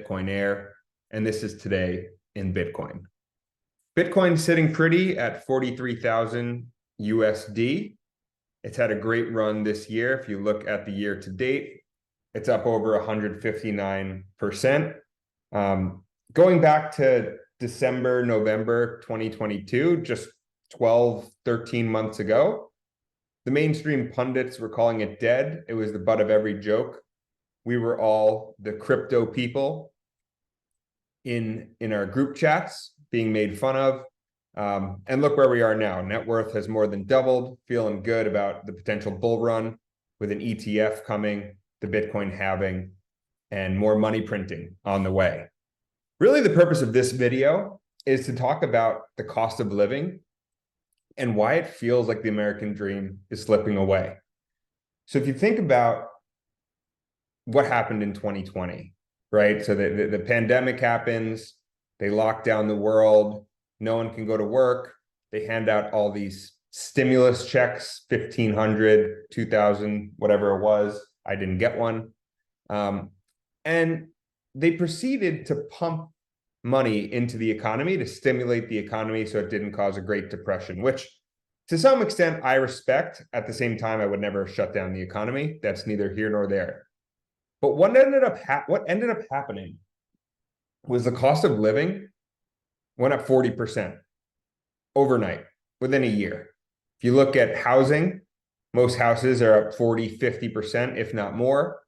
Bitcoin Air, and this is today in Bitcoin. Bitcoin's sitting pretty at 43,000 USD. It's had a great run this year. If you look at the year to date, it's up over 159%. Going back to December, November 2022, just 12, 13 months ago, the mainstream pundits were calling it dead. It was the butt of every joke. We were all the crypto people in our group chats being made fun of. And look where we are now. Net worth has more than doubled, feeling good about the potential bull run with an ETF coming, the Bitcoin halving, and more money printing on the way. Really, the purpose of this video is to talk about the cost of living and why it feels like the American dream is slipping away. So if you think about what happened in 2020, right? So the pandemic happens, they lock down the world, no one can go to work, they hand out all these stimulus checks, 1,500, 2,000, whatever it was. I didn't get one. And they proceeded to pump money into the economy to stimulate the economy so it didn't cause a Great Depression, which to some extent I respect. At the same time, I would never shut down the economy. That's neither here nor there. But what ended up happening was the cost of living went up 40% overnight within a year. If you look at housing, most houses are up 40, 50%, if not more.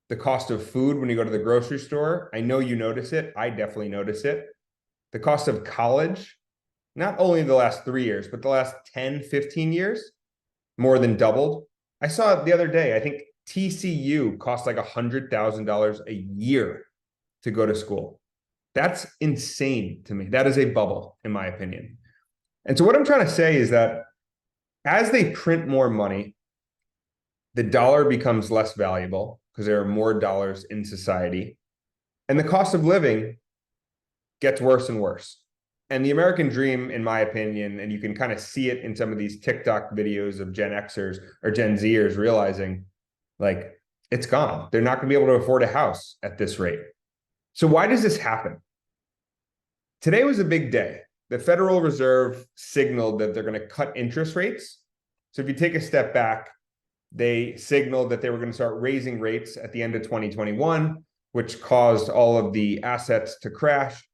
The cost of food when you go to the grocery store, I know you notice it. I definitely notice it. The cost of college, not only the last 3 years, but the last 10, 15 years, more than doubled. I saw it the other day. I think TCU costs like $100,000 a year to go to school. That's insane to me. That is a bubble, in my opinion. And so what I'm trying to say is that as they print more money, the dollar becomes less valuable because there are more dollars in society, and the cost of living gets worse and worse. And the American dream, in my opinion, and you can kind of see it in some of these TikTok videos of Gen Xers or Gen Zers realizing, like, it's gone. They're not going to be able to afford a house at this rate. So why does this happen? Today was a big day. The Federal Reserve signaled that they're going to cut interest rates. So if you take a step back, they signaled that they were going to start raising rates at the end of 2021, which caused all of the assets to crash.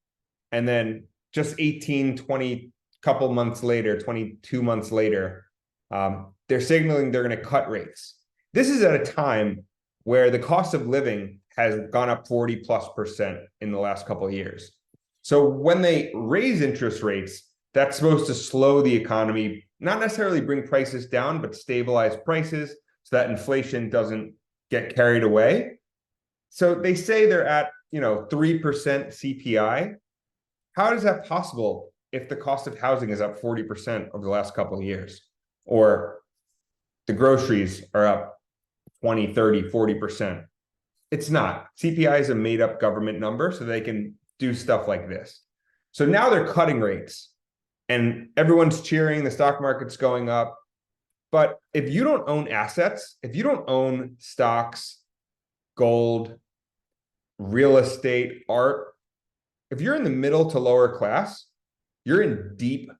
And then just 18, 20, couple months later, 22 months later, they're signaling they're going to cut rates. This is at a time where the cost of living has gone up 40+% in the last couple of years. So when they raise interest rates, that's supposed to slow the economy, not necessarily bring prices down, but stabilize prices so that inflation doesn't get carried away. So they say they're at 3% CPI. How is that possible if the cost of housing is up 40% over the last couple of years? Or the groceries are up 20, 30, 40%. It's not. CPI is a made-up government number, so they can do stuff like this. So now they're cutting rates, and everyone's cheering, the stock market's going up. But if you don't own assets, if you don't own stocks, gold, real estate, art, if you're in the middle to lower class, you're in deep,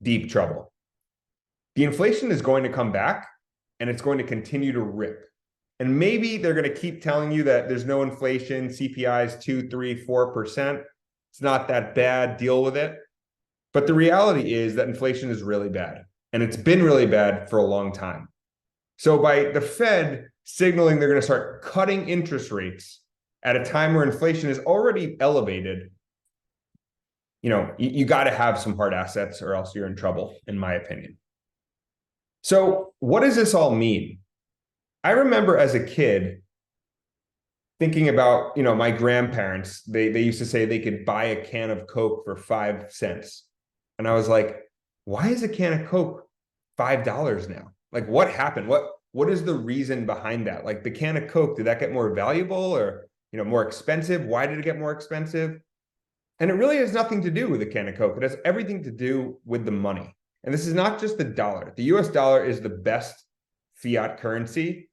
deep trouble. The inflation is going to come back, and it's going to continue to rip. And maybe they're going to keep telling you that there's no inflation, CPI is 2, 3, 4%. It's not that bad, deal with it. But the reality is that inflation is really bad, and it's been really bad for a long time. So by the Fed signaling they're going to start cutting interest rates at a time where inflation is already elevated, you got to have some hard assets or else you're in trouble, in my opinion. So what does this all mean? I remember as a kid thinking about, my grandparents, they used to say they could buy a can of Coke for 5 cents. And I was like, why is a can of Coke $5 now? Like, what happened? What is the reason behind that? Like, the can of Coke, did that get more valuable or, more expensive? Why did it get more expensive? And it really has nothing to do with a can of Coke. It has everything to do with the money. And this is not just the dollar. The US dollar is the best fiat currency.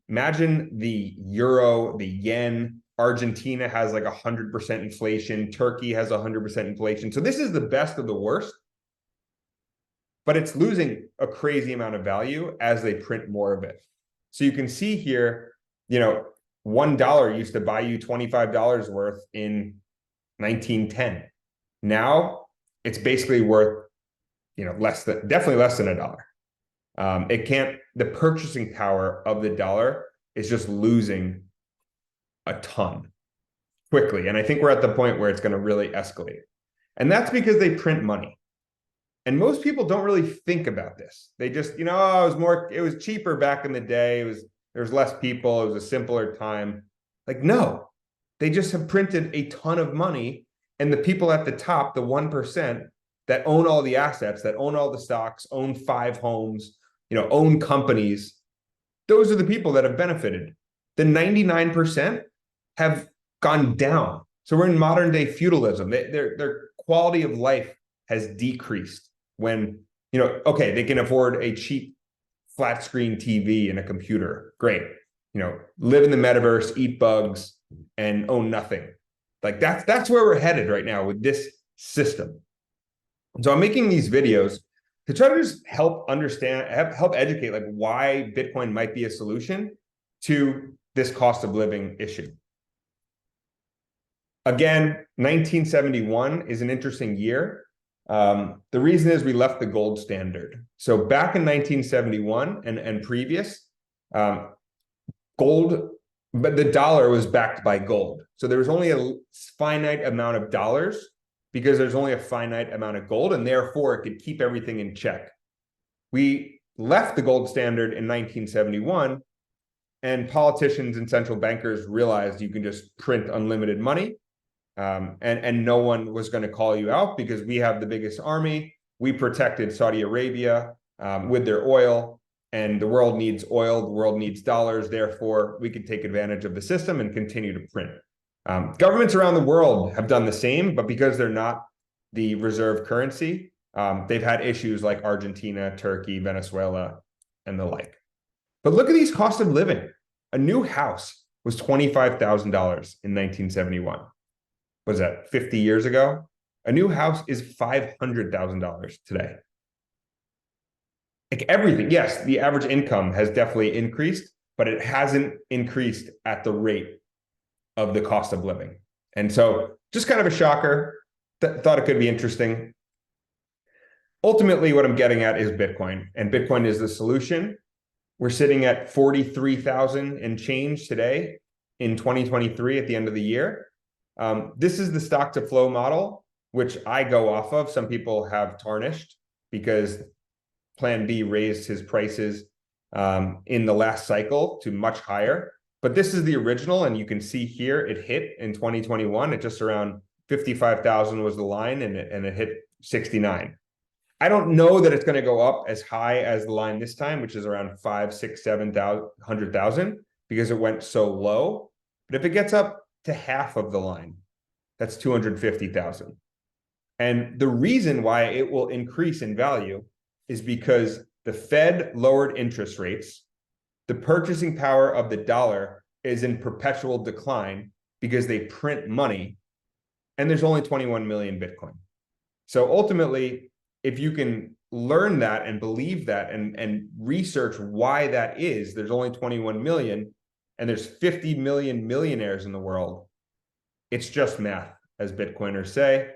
Imagine the euro, the yen, Argentina has like 100% inflation. Turkey has 100% inflation. So this is the best of the worst, but it's losing a crazy amount of value as they print more of it. So you can see here, $1 used to buy you $25 worth in 1910. Now it's basically worth, definitely less than $1. The purchasing power of the dollar is just losing a ton quickly. And I think we're at the point where it's going to really escalate. And that's because they print money. And most people don't really think about this. They just, it was cheaper back in the day. There was less people. It was a simpler time. Like, no, they just have printed a ton of money. And the people at the top, the 1% that own all the assets, that own all the stocks, own 5 homes, own companies, those are the people that have benefited. The 99% have gone down. So we're in modern day feudalism. Their quality of life has decreased when, okay, they can afford a cheap flat screen TV and a computer. Great. Live in the metaverse, eat bugs, and own nothing. Like that's where we're headed right now with this system. So I'm making these videos to try to just help understand, help educate like why Bitcoin might be a solution to this cost of living issue. Again, 1971 is an interesting year. The reason is we left the gold standard. So back in 1971 and previous, gold, but the dollar was backed by gold. So there was only a finite amount of dollars because there's only a finite amount of gold, and therefore it could keep everything in check. We left the gold standard in 1971, and politicians and central bankers realized you can just print unlimited money, and no one was going to call you out because we have the biggest army. We protected Saudi Arabia with their oil, and the world needs oil, the world needs dollars, therefore we could take advantage of the system and continue to print. Governments around the world have done the same, but because they're not the reserve currency, they've had issues like Argentina, Turkey, Venezuela, and the like. But look at these cost of living. A new house was $25,000 in 1971. Was that 50 years ago? A new house is $500,000 today. Like everything, yes, the average income has definitely increased, but it hasn't increased at the rate of the cost of living. And so just kind of a shocker. Thought it could be interesting. Ultimately, what I'm getting at is Bitcoin, and Bitcoin is the solution. We're sitting at 43,000 and change today in 2023 at the end of the year. This is the stock to flow model, which I go off of. Some people have tarnished because Plan B raised his prices in the last cycle to much higher. But this is the original, and you can see here it hit in 2021 at just around 55,000 was the line, and it hit 69. I don't know that it's going to go up as high as the line this time, which is around 5, 6, 700,000 because it went so low. But if it gets up to half of the line, that's 250,000. And the reason why it will increase in value is because the Fed lowered interest rates. The purchasing power of the dollar is in perpetual decline because they print money, and there's only 21 million Bitcoin. So ultimately, if you can learn that and believe that and research why that is, there's only 21 million and there's 50 million millionaires in the world. It's just math, as Bitcoiners say.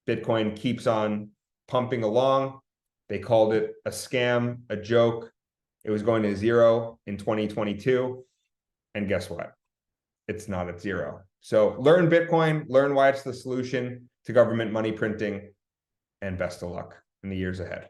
Bitcoin keeps on pumping along. They called it a scam, a joke. It was going to zero in 2022. And guess what? It's not at zero. So learn Bitcoin, learn why it's the solution to government money printing, and best of luck in the years ahead.